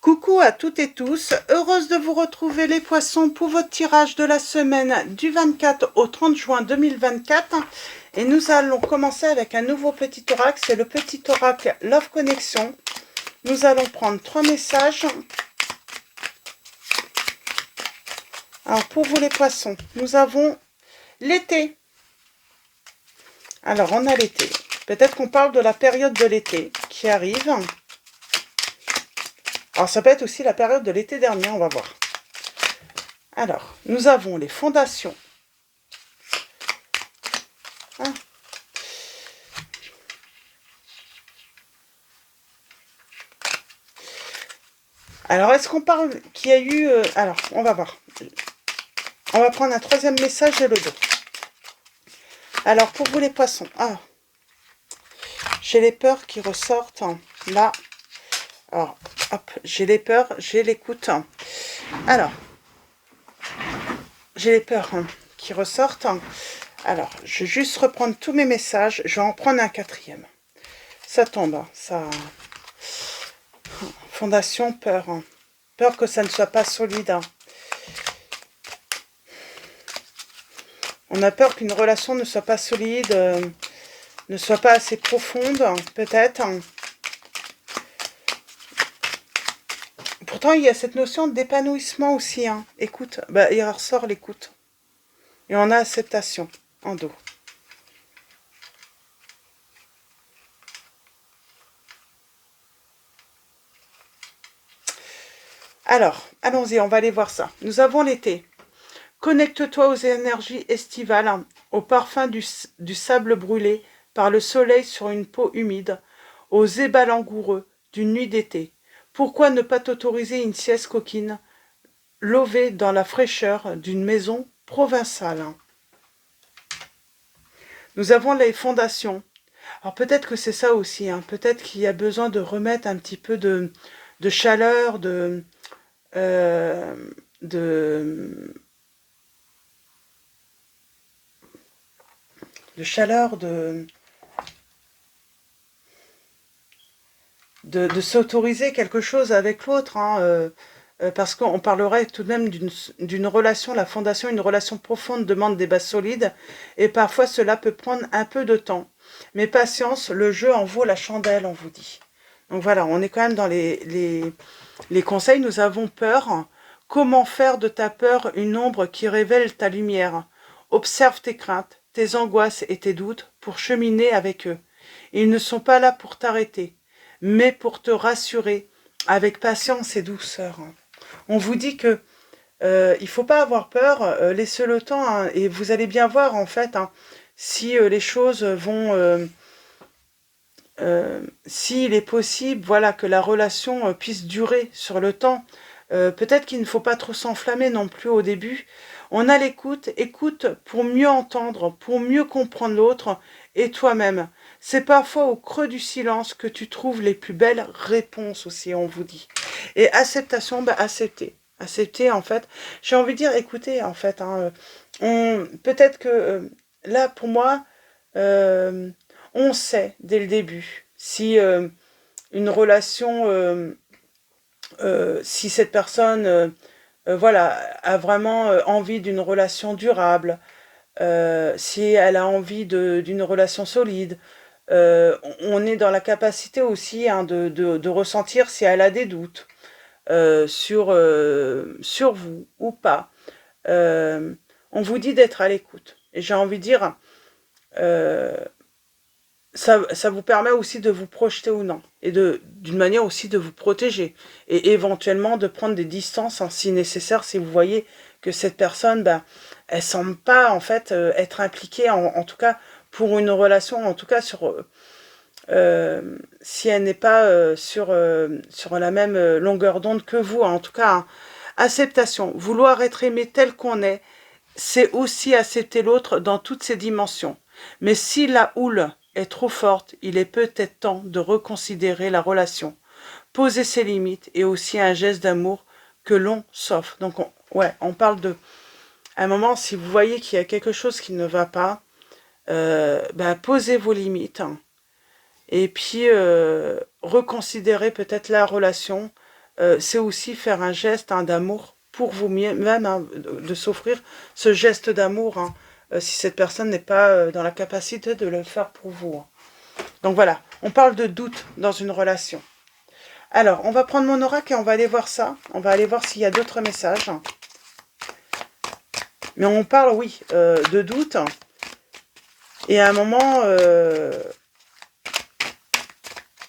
Coucou à toutes et tous, heureuse de vous retrouver les poissons pour votre tirage de la semaine du 24 au 30 juin 2024. Et nous allons commencer avec un nouveau petit oracle, c'est le petit oracle Love Connection. Nous allons prendre 3 messages. Alors pour vous les poissons, nous avons l'été. Alors on a l'été, peut-être qu'on parle de la période de l'été qui arrive. Alors, ça peut être aussi la période de l'été dernier, on va voir. Alors, nous avons les fondations. Hein? Alors, est-ce qu'on parle qu'il y a eu... alors, on va voir. On va prendre un troisième message et le dos. Alors, pour vous les poissons. Ah, j'ai les peurs qui ressortent. Là. Alors, hop, j'ai les peurs, j'ai l'écoute. Alors, j'ai les peurs qui ressortent. Alors, je vais juste reprendre tous mes messages. Je vais en prendre un quatrième. Ça tombe, ça... Fondation, peur. Peur que ça ne soit pas solide. On a peur qu'une relation ne soit pas solide, ne soit pas assez profonde, peut-être. Pourtant, il y a cette notion d'épanouissement aussi. Écoute, bah, il ressort l'écoute. Et on a acceptation en dos. Alors, allons-y, on va aller voir ça. Nous avons l'été. Connecte-toi aux énergies estivales, au parfum du sable brûlé par le soleil sur une peau humide, aux ébats langoureux d'une nuit d'été. Pourquoi ne pas t'autoriser une sieste coquine, levée dans la fraîcheur d'une maison provinciale? Nous avons les fondations. Alors peut-être que c'est ça aussi, peut-être qu'il y a besoin de remettre un petit peu de chaleur, de chaleur, de s'autoriser quelque chose avec l'autre, parce qu'on parlerait tout de même d'une relation, la fondation, une relation profonde demande des bases solides, et parfois cela peut prendre un peu de temps. Mais patience, le jeu en vaut la chandelle, on vous dit. Donc voilà, on est quand même dans les conseils. Nous avons peur. Comment faire de ta peur une ombre qui révèle ta lumière? Observe tes craintes, tes angoisses et tes doutes pour cheminer avec eux. Ils ne sont pas là pour t'arrêter, mais pour te rassurer avec patience et douceur. On vous dit que il ne faut pas avoir peur, laissez le temps, et vous allez bien voir en fait si les choses vont... s'il est possible, voilà, que la relation puisse durer sur le temps. Peut-être qu'il ne faut pas trop s'enflammer non plus au début. On a l'écoute, écoute pour mieux entendre, pour mieux comprendre l'autre et toi-même. C'est parfois au creux du silence que tu trouves les plus belles réponses aussi, on vous dit. Et acceptation, bah accepter. Accepter, en fait. J'ai envie de dire, écoutez, en fait, peut-être que là, pour moi, on sait dès le début si une relation, si cette personne voilà, a vraiment envie d'une relation durable, si elle a envie d'une relation solide. On est dans la capacité aussi de ressentir si elle a des doutes sur vous ou pas. On vous dit d'être à l'écoute. Et j'ai envie de dire... ça vous permet aussi de vous projeter ou non, et d'une manière aussi de vous protéger, et éventuellement de prendre des distances si nécessaire, si vous voyez que cette personne, elle semble pas en fait être impliquée, en tout cas pour une relation, en tout cas si elle n'est pas sur la même longueur d'onde que vous, en tout cas, acceptation, vouloir être aimé tel qu'on est, c'est aussi accepter l'autre dans toutes ses dimensions. Mais si la houle est trop forte, il est peut-être temps de reconsidérer la relation, poser ses limites et aussi un geste d'amour que l'on s'offre. Donc, on parle de... À un moment, si vous voyez qu'il y a quelque chose qui ne va pas, posez vos limites et puis reconsidérez peut-être la relation c'est aussi faire un geste d'amour pour vous-même, hein, de s'offrir ce geste d'amour, hein, si cette personne n'est pas dans la capacité de le faire pour vous. Hein. Donc voilà, on parle de doute dans une relation. Alors, on va prendre mon oracle et on va aller voir ça. On va aller voir s'il y a d'autres messages. Mais on parle, oui, de doute. Et à un moment,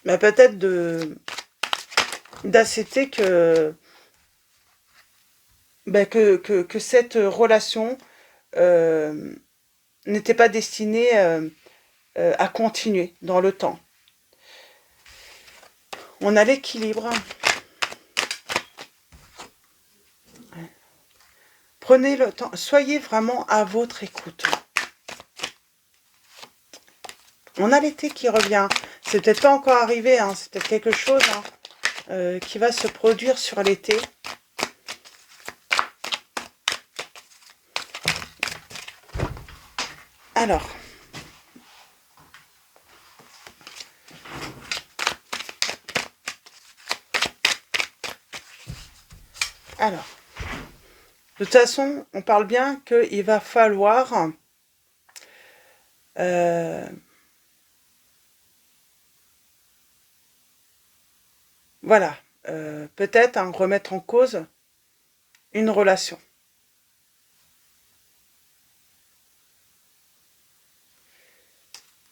bah, peut-être d'accepter que, bah, que cette relation n'était pas destinée à continuer dans le temps. On a l'équilibre. Prenez le temps, soyez vraiment à votre écoute. On a l'été qui revient. C'est peut-être pas encore arrivé, hein, c'est peut-être quelque chose qui va se produire sur l'été. Alors, de toute façon, on parle bien qu'il va falloir voilà, peut-être remettre en cause une relation.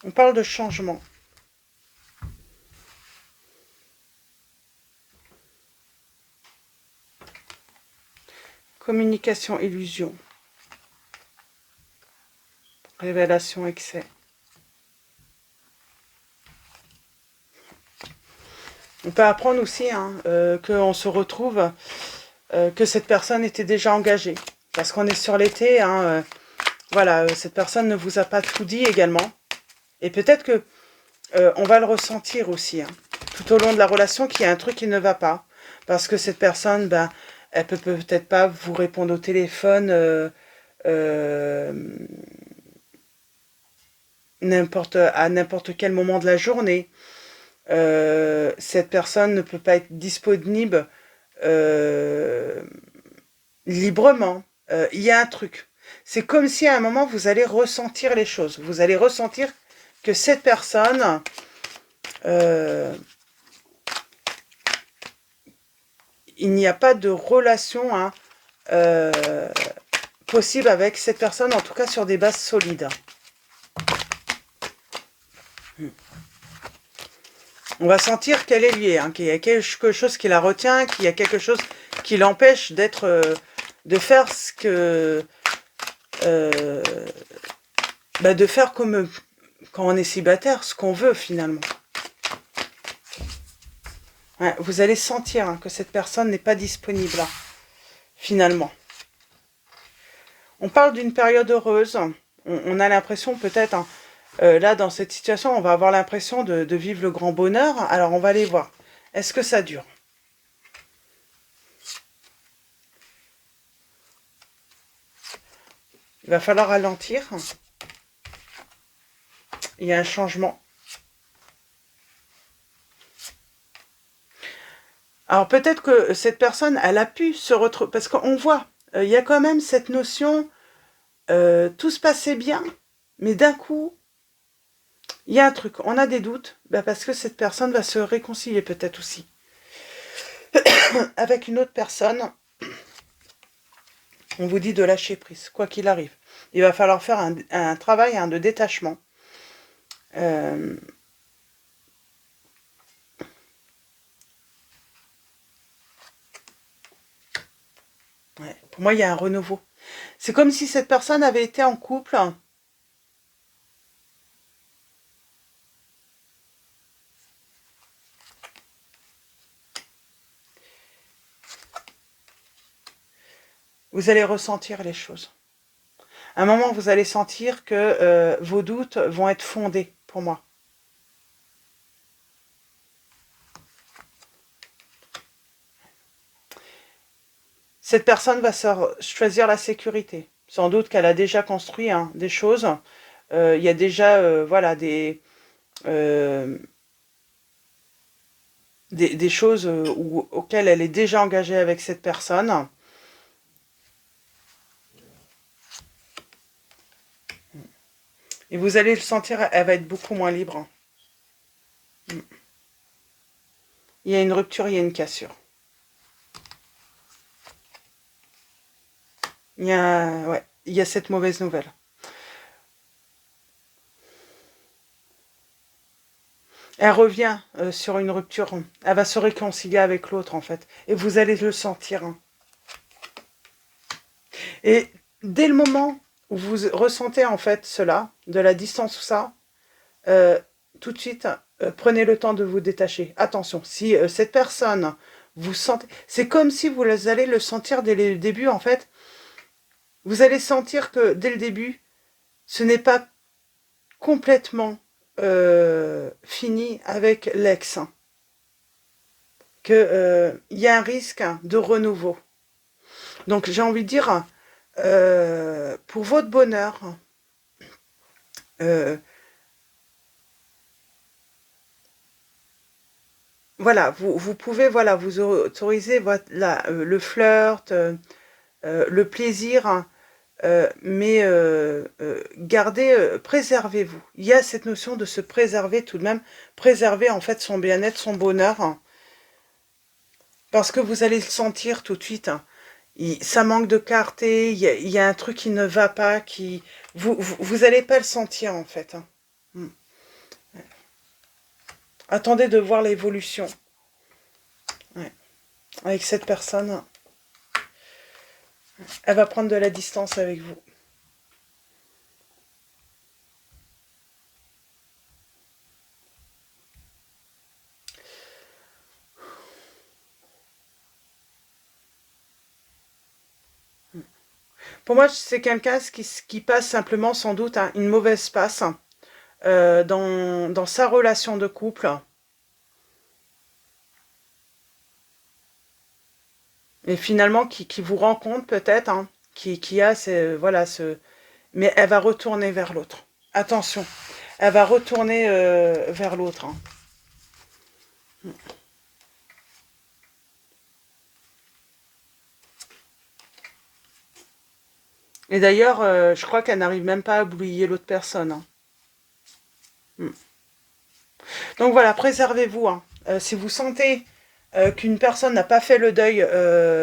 On parle de changement. Communication, illusion. Révélation, excès. On peut apprendre aussi qu'on se retrouve, que cette personne était déjà engagée. Parce qu'on est sur l'été, voilà, cette personne ne vous a pas tout dit également. Et peut-être que on va le ressentir aussi, tout au long de la relation, qu'il y a un truc qui ne va pas. Parce que cette personne, ben, elle peut peut-être pas vous répondre au téléphone à n'importe quel moment de la journée. Cette personne ne peut pas être disponible librement. Il y a un truc. C'est comme si à un moment, vous allez ressentir les choses. Vous allez ressentir que cette personne... il n'y a pas de relation possible avec cette personne, en tout cas sur des bases solides. On va sentir qu'elle est liée, qu'il y a quelque chose qui la retient, qu'il y a quelque chose qui l'empêche de faire ce que... de faire comme quand on est célibataire, ce qu'on veut finalement. Ouais, vous allez sentir que cette personne n'est pas disponible, finalement. On parle d'une période heureuse. On a l'impression peut-être, là dans cette situation, on va avoir l'impression de vivre le grand bonheur. Alors on va aller voir. Est-ce que ça dure? Il va falloir ralentir. Il y a un changement. Alors peut-être que cette personne, elle a pu se retrouver... Parce qu'on voit, il y a quand même cette notion, tout se passait bien, mais d'un coup, il y a un truc, on a des doutes, parce que cette personne va se réconcilier peut-être aussi avec une autre personne. On vous dit de lâcher prise, quoi qu'il arrive. Il va falloir faire un travail de détachement. Ouais, pour moi, il y a un renouveau. C'est comme si cette personne avait été en couple. Vous allez ressentir les choses. À un moment, vous allez sentir que vos doutes vont être fondés pour moi. Cette personne va choisir la sécurité. Sans doute qu'elle a déjà construit des choses. Il y a déjà voilà, des des choses auxquelles elle est déjà engagée avec cette personne. Et vous allez le sentir, elle va être beaucoup moins libre. Il y a une rupture, il y a une cassure. Ouais, il y a cette mauvaise nouvelle. Elle revient sur une rupture. Elle va se réconcilier avec l'autre, en fait. Et vous allez le sentir. Et dès le moment où vous ressentez, en fait, cela, de la distance ou ça, tout de suite, prenez le temps de vous détacher. Attention, si cette personne, vous sentez... C'est comme si vous allez le sentir dès le début, en fait. Vous allez sentir que, dès le début, ce n'est pas complètement fini avec l'ex. Qu'il y a un risque de renouveau. Donc j'ai envie de dire, pour votre bonheur, voilà, vous pouvez voilà, vous autoriser voilà, le flirt, le plaisir, mais gardez, préservez-vous. Il y a cette notion de se préserver tout de même, préserver en fait son bien-être, son bonheur, parce que vous allez le sentir tout de suite. Ça manque de clarté, il y a un truc qui ne va pas, vous allez pas le sentir en fait. Mm. Attendez de voir l'évolution. Ouais. Avec cette personne, elle va prendre de la distance avec vous. Pour moi, c'est quelqu'un qui passe simplement sans doute une mauvaise passe dans sa relation de couple. Et finalement, qui vous rencontre peut-être, qui a voilà, mais elle va retourner vers l'autre. Attention, elle va retourner vers l'autre. Et d'ailleurs, je crois qu'elle n'arrive même pas à oublier l'autre personne. Donc voilà, préservez-vous. Si vous sentez qu'une personne n'a pas fait le deuil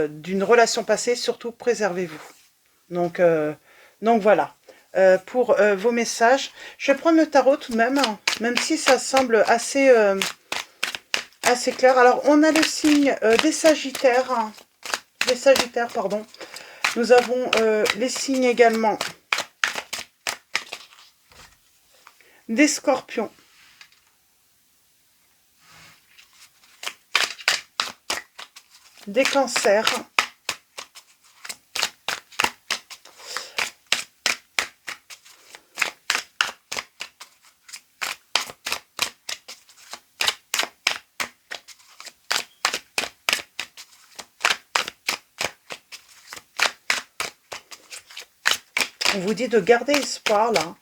d'une relation passée, surtout préservez-vous. Donc voilà. Pour vos messages, je vais prendre le tarot tout de même, même si ça semble assez clair. Alors, on a le signe des Sagittaires. Des Sagittaires, pardon. Nous avons les signes également des Scorpions. Des Cancers. On vous dit de garder espoir, là.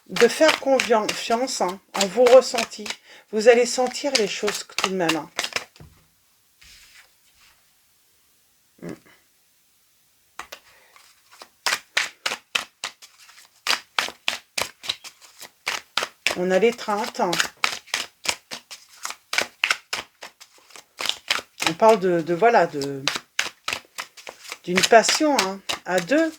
De faire confiance en vos ressentis. Vous allez sentir les choses tout de même. On a l'étreinte. On parle voilà, d'une passion à deux.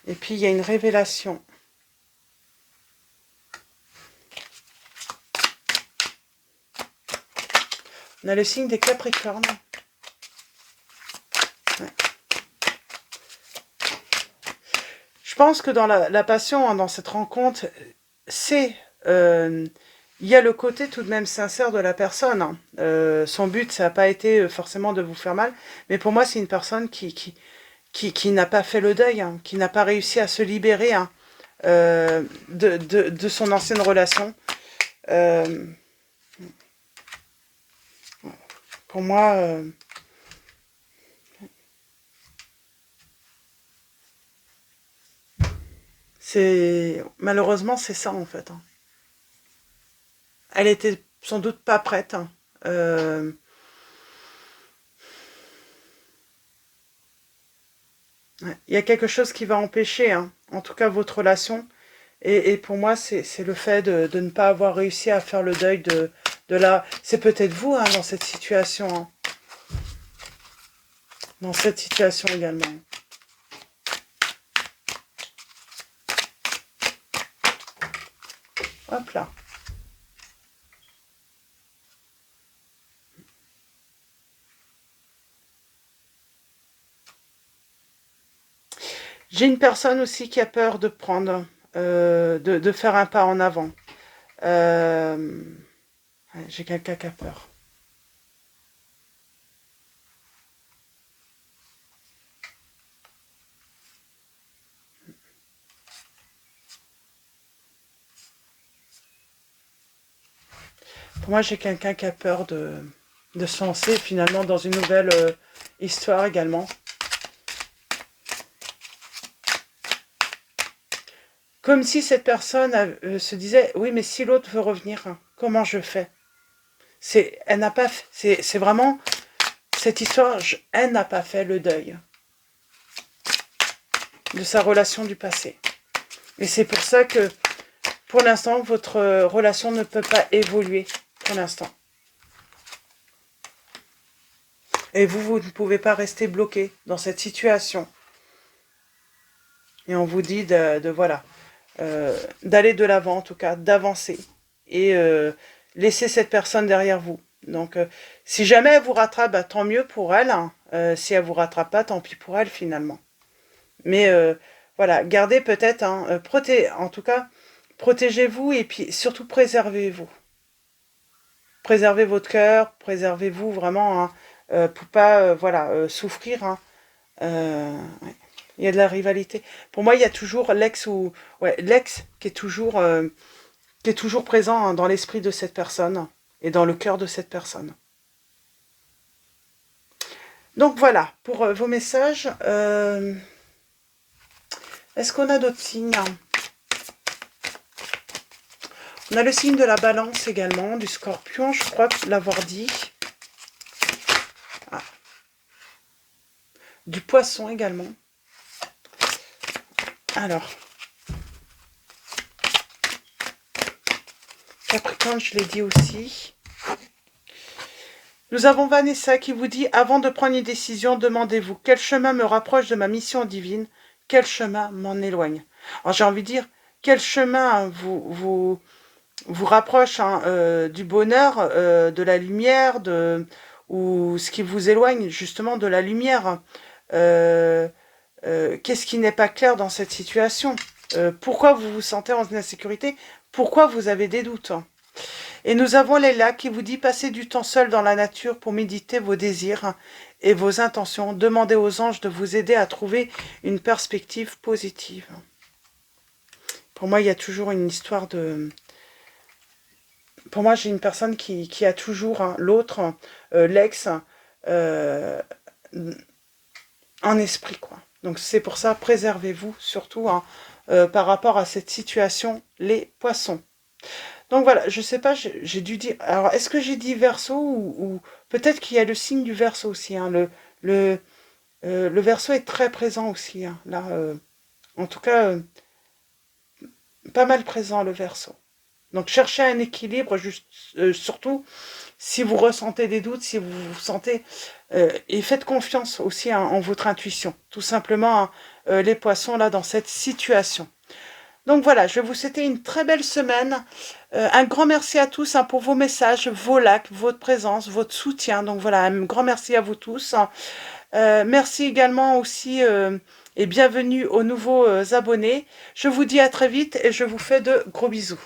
Et puis, il y a une révélation. On a le signe des Capricornes. Ouais. Je pense que dans la passion, dans cette rencontre, il y a le côté tout de même sincère de la personne. Son but, ça n'a pas été forcément de vous faire mal. Mais pour moi, c'est une personne qui n'a pas fait le deuil, qui n'a pas réussi à se libérer de son ancienne relation. Pour moi, malheureusement, c'est ça, en fait, hein. Elle était sans doute pas prête, hein. Ouais. Il y a quelque chose qui va empêcher, hein, en tout cas, votre relation. Et pour moi, c'est le fait de ne pas avoir réussi à faire le deuil de la... C'est peut-être vous, hein, dans cette situation, hein. Dans cette situation également. Hop là. J'ai une personne aussi qui a peur de prendre, de faire un pas en avant. Euh, ouais, j'ai quelqu'un qui a peur. Pour moi, j'ai quelqu'un qui a peur de se lancer finalement dans une nouvelle histoire également. Comme si cette personne se disait, oui, mais si l'autre veut revenir, hein, comment je fais? Elle n'a pas, c'est vraiment cette histoire. Elle n'a pas fait le deuil de sa relation du passé, et c'est pour ça que, pour l'instant, votre relation ne peut pas évoluer pour l'instant. Et vous ne pouvez pas rester bloqué dans cette situation. Et on vous dit voilà, d'aller de l'avant, en tout cas, d'avancer. Et laisser cette personne derrière vous. Donc, si jamais elle vous rattrape, bah, tant mieux pour elle, hein. Si elle vous rattrape pas, tant pis pour elle, finalement. Mais voilà, gardez peut-être, hein, en tout cas, protégez-vous et puis surtout préservez-vous. Préservez votre cœur, préservez-vous vraiment, hein, pour pas voilà, souffrir, hein. Ouais. Il y a de la rivalité. Pour moi, il y a toujours l'ex ou ouais, l'ex qui est toujours présent, hein, dans l'esprit de cette personne et dans le cœur de cette personne. Donc voilà, pour vos messages. Est-ce qu'on a d'autres signes? On a le signe de la balance également, du scorpion, je crois l'avoir dit. Ah. Du poisson également. Alors. Capricorne, je l'ai dit aussi. Nous avons Vanessa qui vous dit, avant de prendre une décision, demandez-vous, quel chemin me rapproche de ma mission divine? Quel chemin m'en éloigne? Alors j'ai envie de dire, quel chemin vous rapproche, hein, du bonheur, de la lumière, ou ce qui vous éloigne justement de la lumière. Qu'est-ce qui n'est pas clair dans cette situation? Pourquoi vous vous sentez en insécurité? Pourquoi vous avez des doutes? Et nous avons Léla qui vous dit, passez du temps seul dans la nature pour méditer vos désirs et vos intentions. Demandez aux anges de vous aider à trouver une perspective positive. Pour moi, il y a toujours une histoire de... Pour moi, j'ai une personne qui a toujours, hein, l'autre, l'ex, en esprit, quoi. Donc c'est pour ça, préservez-vous, surtout, hein, par rapport à cette situation, les poissons. Donc voilà, je sais pas, j'ai dû dire... Alors, est-ce que j'ai dit Verseau ou peut-être qu'il y a le signe du Verseau aussi, hein, le Verseau est très présent aussi, hein, là, en tout cas, pas mal présent, le Verseau. Donc cherchez un équilibre, juste, surtout si vous ressentez des doutes, si vous vous sentez... et faites confiance aussi, hein, en votre intuition. Tout simplement, hein, les poissons, là, dans cette situation. Donc voilà, je vais vous souhaiter une très belle semaine. Un grand merci à tous, hein, pour vos messages, vos likes, votre présence, votre soutien. Donc voilà, un grand merci à vous tous. Merci également aussi et bienvenue aux nouveaux abonnés. Je vous dis à très vite et je vous fais de gros bisous.